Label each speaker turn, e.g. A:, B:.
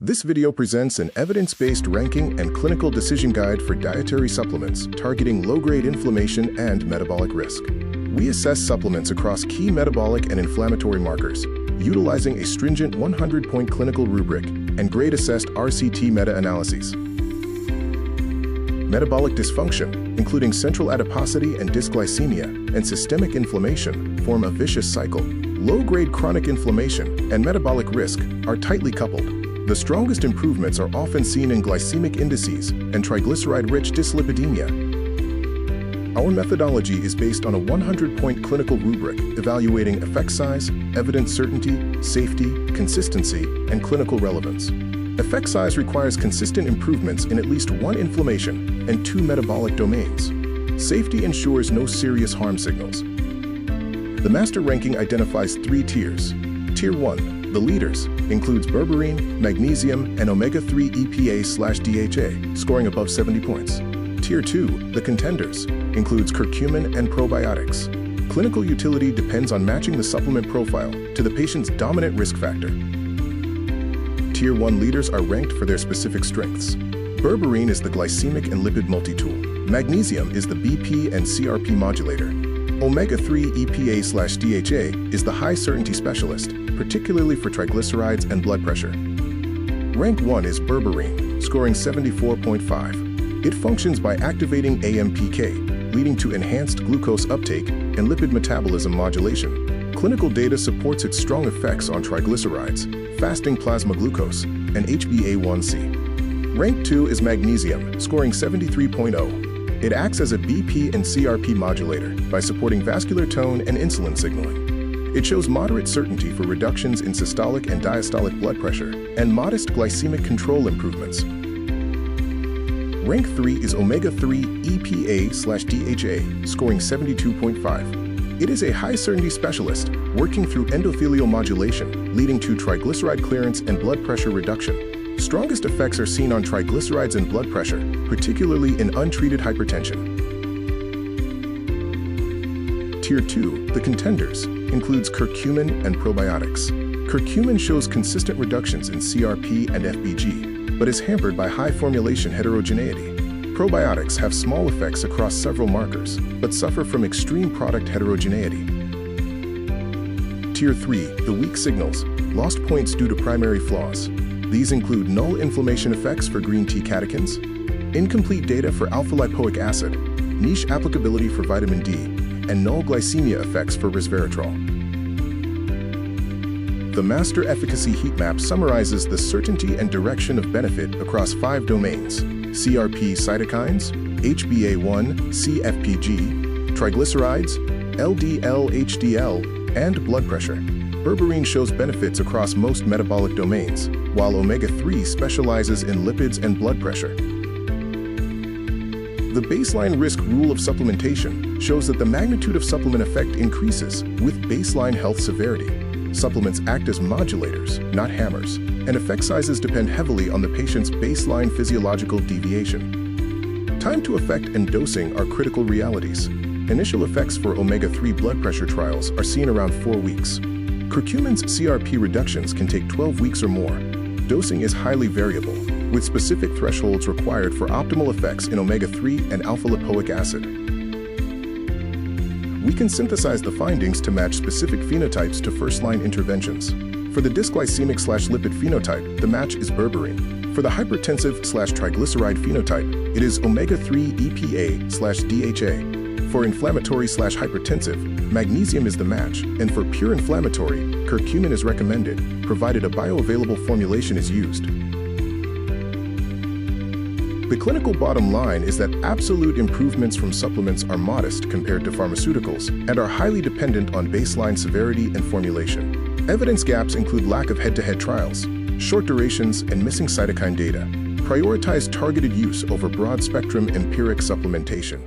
A: This video presents an evidence-based ranking and clinical decision guide for dietary supplements targeting low-grade inflammation and metabolic risk. We assess supplements across key metabolic and inflammatory markers, utilizing a stringent 100-point clinical rubric and grade-assessed RCT meta-analyses. Metabolic dysfunction, including central adiposity and dysglycemia, and systemic inflammation, form a vicious cycle. Low-grade chronic inflammation and metabolic risk are tightly coupled. The strongest improvements are often seen in glycemic indices and triglyceride-rich dyslipidemia. Our methodology is based on a 100-point clinical rubric evaluating effect size, evidence certainty, safety, consistency, and clinical relevance. Effect size requires consistent improvements in at least one inflammation and 2 metabolic domains. Safety ensures no serious harm signals. The master ranking identifies 3 tiers. Tier 1. The leaders includes berberine, magnesium, and omega-3 EPA/DHA, scoring above 70 points. Tier 2, the contenders, includes curcumin and probiotics. Clinical utility depends on matching the supplement profile to the patient's dominant risk factor. Tier 1 leaders are ranked for their specific strengths. Berberine is the glycemic and lipid multi-tool. Magnesium is the BP and CRP modulator. Omega-3 EPA/DHA is the high-certainty specialist, particularly for triglycerides and blood pressure. Rank 1 is berberine, scoring 74.5. It functions by activating AMPK, leading to enhanced glucose uptake and lipid metabolism modulation. Clinical data supports its strong effects on triglycerides, fasting plasma glucose, and HbA1c. Rank 2 is magnesium, scoring 73.0. It acts as a BP and CRP modulator by supporting vascular tone and insulin signaling. It shows moderate certainty for reductions in systolic and diastolic blood pressure and modest glycemic control improvements. Rank 3 is omega-3 EPA/DHA, scoring 72.5. It is a high-certainty specialist, working through endothelial modulation, leading to triglyceride clearance and blood pressure reduction. Strongest effects are seen on triglycerides and blood pressure, particularly in untreated hypertension. Tier 2, the contenders, includes curcumin and probiotics. Curcumin shows consistent reductions in CRP and FBG, but is hampered by high formulation heterogeneity. Probiotics have small effects across several markers, but suffer from extreme product heterogeneity. Tier 3, the weak signals, lost points due to primary flaws. These include null inflammation effects for green tea catechins, incomplete data for alpha-lipoic acid, niche applicability for vitamin D, and null glycemia effects for resveratrol. The master efficacy heat map summarizes the certainty and direction of benefit across 5 domains: CRP cytokines, HbA1c FPG, triglycerides, LDL-HDL, and blood pressure. Berberine shows benefits across most metabolic domains, while omega-3 specializes in lipids and blood pressure. The baseline risk rule of supplementation shows that the magnitude of supplement effect increases with baseline health severity. Supplements act as modulators, not hammers, and effect sizes depend heavily on the patient's baseline physiological deviation. Time to effect and dosing are critical realities. Initial effects for omega-3 blood pressure trials are seen around 4 weeks. Curcumin's CRP reductions can take 12 weeks or more. Dosing is highly variable, with specific thresholds required for optimal effects in omega-3 and alpha-lipoic acid. We can synthesize the findings to match specific phenotypes to first-line interventions. For the dysglycemic/lipid phenotype, the match is berberine. For the hypertensive/triglyceride phenotype, it is omega-3 EPA/DHA. For inflammatory/hypertensive, magnesium is the match, and for pure inflammatory, curcumin is recommended, provided a bioavailable formulation is used. The clinical bottom line is that absolute improvements from supplements are modest compared to pharmaceuticals and are highly dependent on baseline severity and formulation. Evidence gaps include lack of head-to-head trials, short durations, and missing cytokine data. Prioritize targeted use over broad-spectrum empiric supplementation.